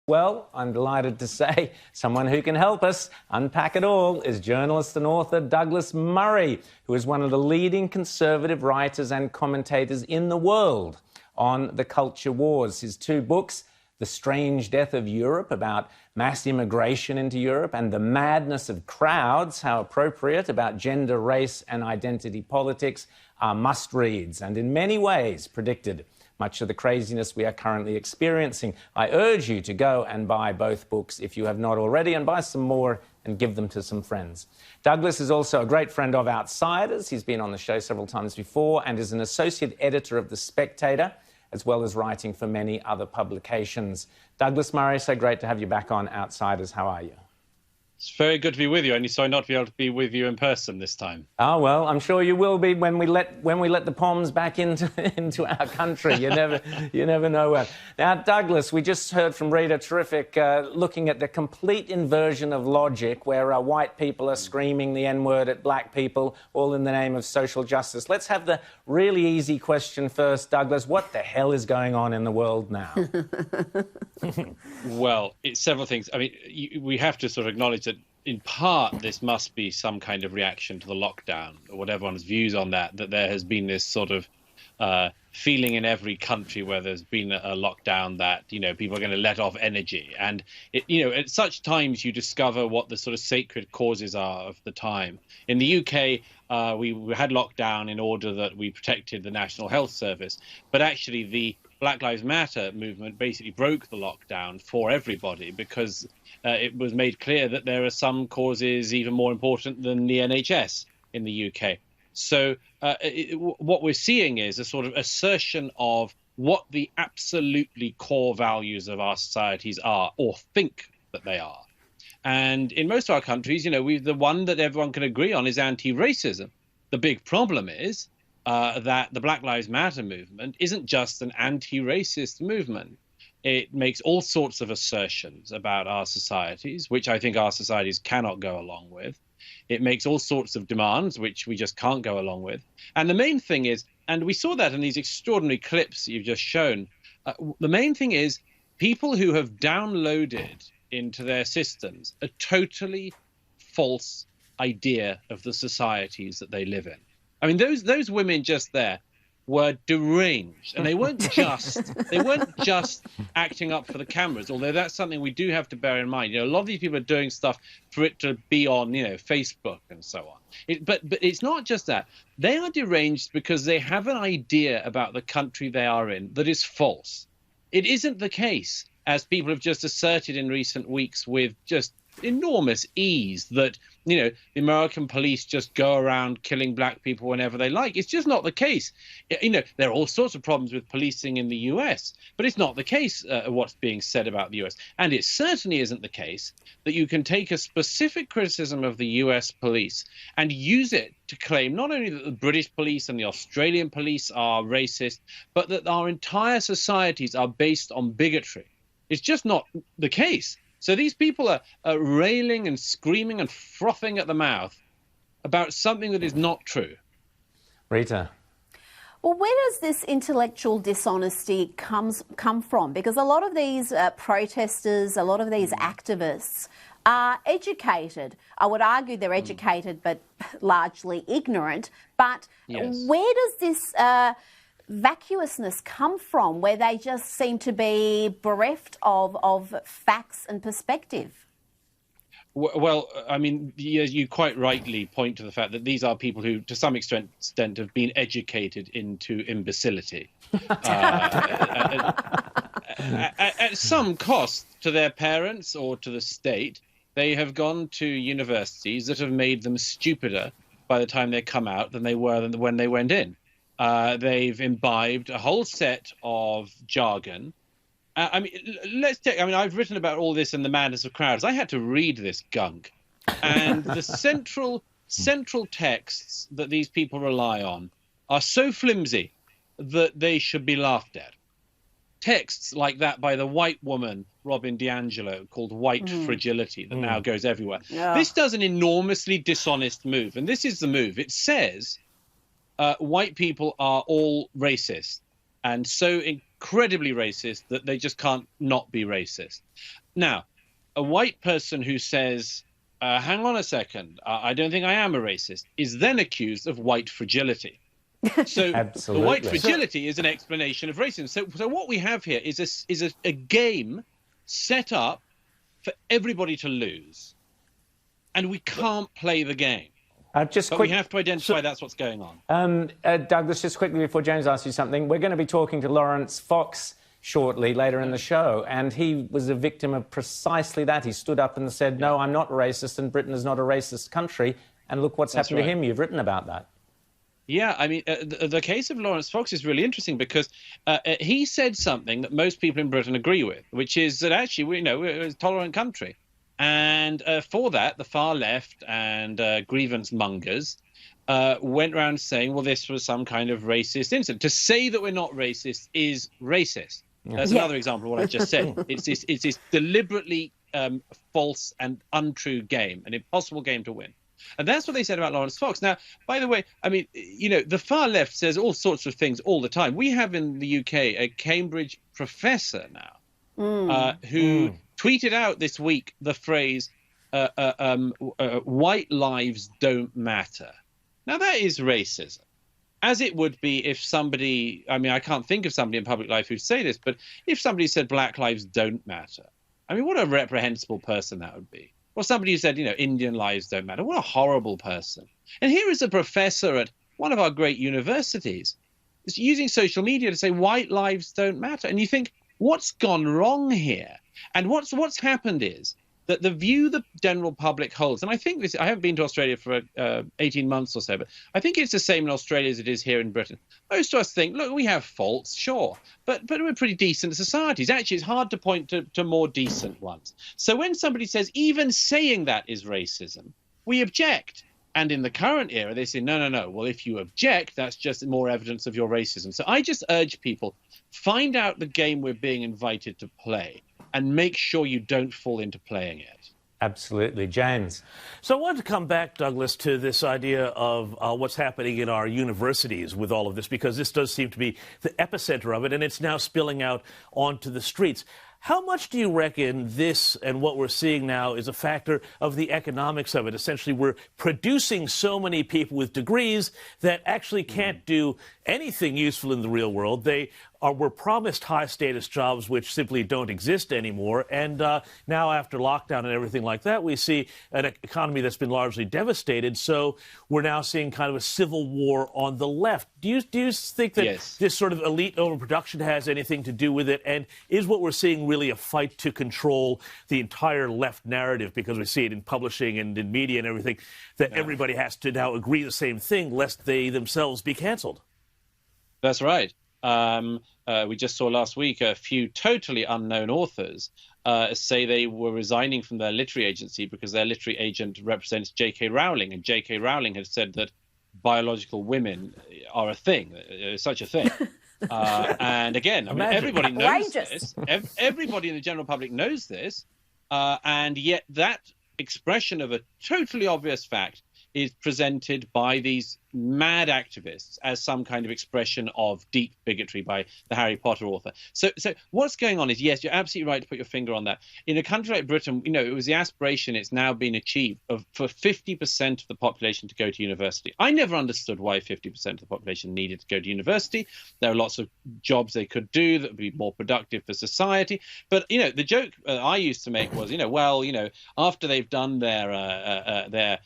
Well, I'm delighted to say someone who can help us unpack it all is journalist and author Douglas Murray, who is one of the leading conservative writers and commentators in the world on the culture wars. His two books, The Strange Death of Europe, about mass immigration into Europe, and The Madness of Crowds, how appropriate, about gender, race and identity politics, are must-reads and in many ways predicted much of the craziness we are currently experiencing. I urge you to go and buy both books if you have not already, and buy some more and give them to some friends. Douglas is also a great friend of Outsiders. He's been on the show several times before and is an associate editor of The Spectator, as well as writing for many other publications. Douglas Murray, so great to have you back on Outsiders. How are you? It's very good to be with you, only sorry not to be able to be with you in person this time. Oh, well, I'm sure you will be when we let the Poms back into our country. You never know when. Now, Douglas, we just heard from Rita, terrific, looking at the complete inversion of logic, where white people are screaming the N-word at black people, all in the name of social justice. Let's have the really easy question first, Douglas. What the hell is going on in the world now? Well, it's several things. I mean, we have to sort of acknowledge that in part this must be some kind of reaction to the lockdown, or whatever one's views on that there has been this sort of feeling in every country where there's been a lockdown that, you know, people are going to let off energy. And, at such times you discover what the sort of sacred causes are of the time. In the UK, we had lockdown in order that we protected the National Health Service. But actually the Black Lives Matter movement basically broke the lockdown for everybody, because it was made clear that there are some causes even more important than the NHS in the UK. So what we're seeing is a sort of assertion of what the absolutely core values of our societies are, or think that they are. And in most of our countries, the one that everyone can agree on is anti-racism. The big problem is that the Black Lives Matter movement isn't just an anti-racist movement. It makes all sorts of assertions about our societies, which I think our societies cannot go along with. It makes all sorts of demands, which we just can't go along with. And the main thing is, and we saw that in these extraordinary clips you've just shown, the main thing is people who have downloaded into their systems a totally false idea of the societies that they live in. I mean, those women just there were deranged, and they weren't just acting up for the cameras, although that's something we do have to bear in mind. A lot of these people are doing stuff for it to be on, Facebook and so on. But it's not just that. They are deranged because they have an idea about the country they are in that is false. It isn't the case, as people have just asserted in recent weeks with just enormous ease, that the American police just go around killing black people whenever they like. It's just not the case. There are all sorts of problems with policing in the US, but it's not the case what's being said about the US. And it certainly isn't the case that you can take a specific criticism of the US police and use it to claim not only that the British police and the Australian police are racist, but that our entire societies are based on bigotry. It's just not the case. So these people are railing and screaming and frothing at the mouth about something that is not true. Rita. Well, where does this intellectual dishonesty come from? Because a lot of these protesters, a lot of these activists are educated. I would argue they're educated but largely ignorant. But yes. Where does this vacuousness come from, where they just seem to be bereft of facts and perspective? Well, I mean, you quite rightly point to the fact that these are people who, to some extent, have been educated into imbecility. At some cost to their parents or to the state, they have gone to universities that have made them stupider by the time they come out than they were when they went in. They've imbibed a whole set of jargon. I've written about all this in The Madness of Crowds. I had to read this gunk. And the central texts that these people rely on are so flimsy that they should be laughed at. Texts like that by the white woman, Robin DiAngelo, called White Fragility, that now goes everywhere. Yeah. This does an enormously dishonest move. And this is the move. It says white people are all racist and so incredibly racist that they just can't not be racist. Now, a white person who says, hang on a second, I don't think I am a racist, is then accused of white fragility. So the white fragility is an explanation of racism. So what we have here is a game set up for everybody to lose. And we can't play the game. We have to identify that's what's going on. Douglas, just quickly before James asks you something, we're going to be talking to Lawrence Fox shortly later in the show, and he was a victim of precisely that. He stood up and said, no, I'm not racist, and Britain is not a racist country, and look what's happened to him. You've written about that. Yeah, I mean, the case of Lawrence Fox is really interesting because he said something that most people in Britain agree with, which is that actually, we're a tolerant country. And for that, the far left and grievance mongers went around saying, well, this was some kind of racist incident. To say that we're not racist is racist. That's another example of what I just said. It's this deliberately false and untrue game, an impossible game to win. And that's what they said about Lawrence Fox. Now, by the way, I mean, the far left says all sorts of things all the time. We have in the UK a Cambridge professor now who tweeted out this week the phrase, white lives don't matter. Now, that is racism. As it would be if somebody, I mean, I can't think of somebody in public life who'd say this, but if somebody said black lives don't matter, I mean, what a reprehensible person that would be. Or somebody who said, Indian lives don't matter. What a horrible person. And here is a professor at one of our great universities is using social media to say white lives don't matter. And you think, what's gone wrong here? And what's happened is that the view the general public holds, and I think I haven't been to Australia for 18 months or so, but I think it's the same in Australia as it is here in Britain. Most of us think, look, we have faults, sure, but we're pretty decent societies. Actually, it's hard to point to more decent ones. So when somebody says, even saying that is racism, we object. And in the current era, they say, no. Well, if you object, that's just more evidence of your racism. So I just urge people, find out the game we're being invited to play and make sure you don't fall into playing it. Absolutely. James. So I wanted to come back, Douglas, to this idea of what's happening in our universities with all of this, because this does seem to be the epicenter of it, and it's now spilling out onto the streets. How much do you reckon this and what we're seeing now is a factor of the economics of it? Essentially, we're producing so many people with degrees that actually can't do anything useful in the real world. Were promised high-status jobs which simply don't exist anymore. And now, after lockdown and everything like that, we see an economy that's been largely devastated. So we're now seeing kind of a civil war on the left. Do you think that this sort of elite overproduction has anything to do with it? And is what we're seeing really a fight to control the entire left narrative? Because we see it in publishing and in media and everything, that everybody has to now agree the same thing, lest they themselves be canceled. That's right. We just saw last week a few totally unknown authors say they were resigning from their literary agency because their literary agent represents J.K. Rowling, and J.K. Rowling had said that biological women are a thing, such a thing. And again, I mean, everybody knows this. Everybody in the general public knows this, and yet that expression of a totally obvious fact is presented by these mad activists as some kind of expression of deep bigotry by the Harry Potter author. So what's going on is, yes, you're absolutely right to put your finger on that. In a country like Britain, it was the aspiration, it's now been achieved, for 50% of the population to go to university. I never understood why 50% of the population needed to go to university. There are lots of jobs they could do that would be more productive for society. But, the joke I used to make was, after they've done their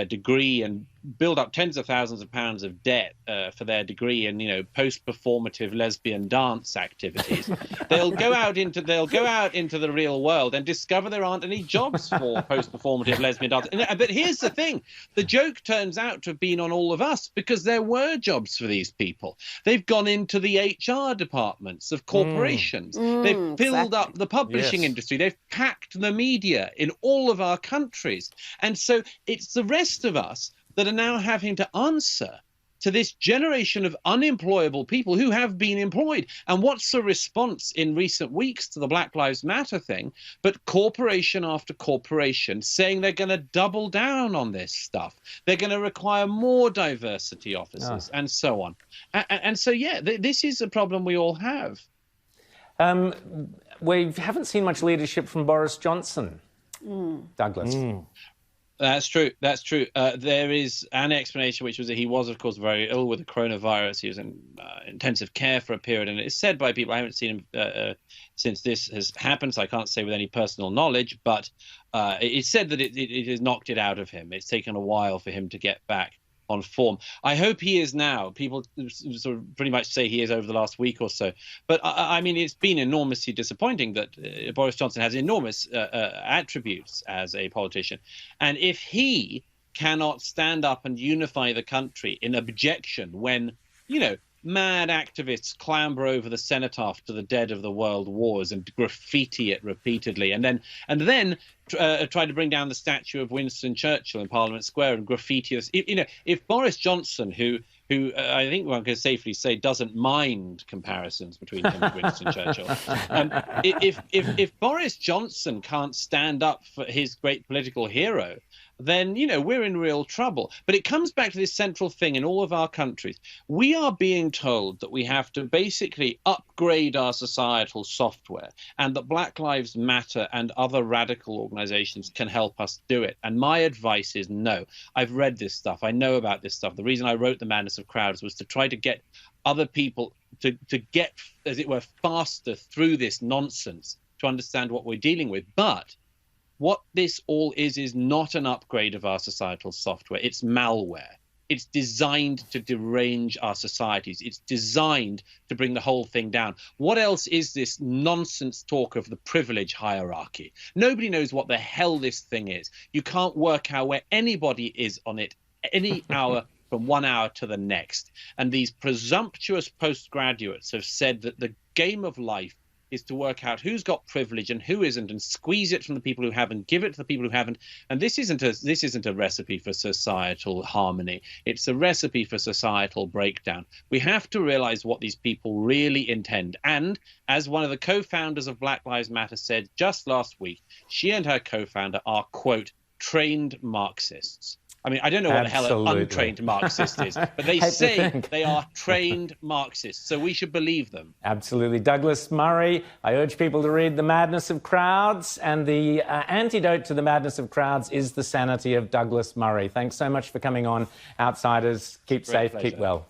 degree and build up tens of thousands of pounds of debt for their degree in post-performative lesbian dance activities, they'll go out into the real world and discover there aren't any jobs for post-performative lesbian dance. But here's the thing: the joke turns out to have been on all of us, because there were jobs for these people. They've gone into the HR departments of corporations. They've filled up the publishing industry. They've packed the media in all of our countries, and so it's the rest of us that are now having to answer to this generation of unemployable people who have been employed. And what's the response in recent weeks to the Black Lives Matter thing? But corporation after corporation saying they're going to double down on this stuff. They're going to require more diversity officers and so on. And so, this is a problem we all have. We haven't seen much leadership from Boris Johnson, Douglas. That's true. That's true. There is an explanation, which was that he was, of course, very ill with the coronavirus. He was in intensive care for a period, and it's said by people, I haven't seen him since this has happened, so I can't say with any personal knowledge, but it's said that it has knocked it out of him. It's taken a while for him to get back on form. I hope he is now. People sort of pretty much say he is over the last week or so. But I mean, it's been enormously disappointing that Boris Johnson has enormous attributes as a politician. And if he cannot stand up and unify the country in objection when, you know, mad activists clamber over the cenotaph to the dead of the world wars and graffiti it repeatedly, and then try to bring down the statue of Winston Churchill in Parliament Square and graffiti us. You know, if Boris Johnson, who I think one can safely say doesn't mind comparisons between him and Winston Churchill, if Boris Johnson can't stand up for his great political hero, then, you know, we're in real trouble. But it comes back to this central thing in all of our countries. We are being told that we have to basically upgrade our societal software, and that Black Lives Matter and other radical organizations can help us do it. And my advice is no. I've read this stuff. I know about this stuff. The reason I wrote The Madness of Crowds was to try to get other people to get, as it were, faster through this nonsense to understand what we're dealing with. But what this all is not an upgrade of our societal software. It's malware. It's designed to derange our societies. It's designed to bring the whole thing down. What else is this nonsense talk of the privilege hierarchy? Nobody knows what the hell this thing is. You can't work out where anybody is on it any hour from 1 hour to the next. And these presumptuous postgraduates have said that the game of life is to work out who's got privilege and who isn't, and squeeze it from the people who have and give it to the people who haven't. And this isn't a recipe for societal harmony. It's a recipe for societal breakdown. We have to realize what these people really intend. And as one of the co-founders of Black Lives Matter said just last week, she and her co-founder are, quote, trained Marxists. I mean, I don't know what the hell an untrained Marxist is, but they say they are trained Marxists, so we should believe them. Absolutely. Douglas Murray, I urge people to read The Madness of Crowds, and the antidote to the madness of crowds is the sanity of Douglas Murray. Thanks so much for coming on, Outsiders. Keep safe, keep well.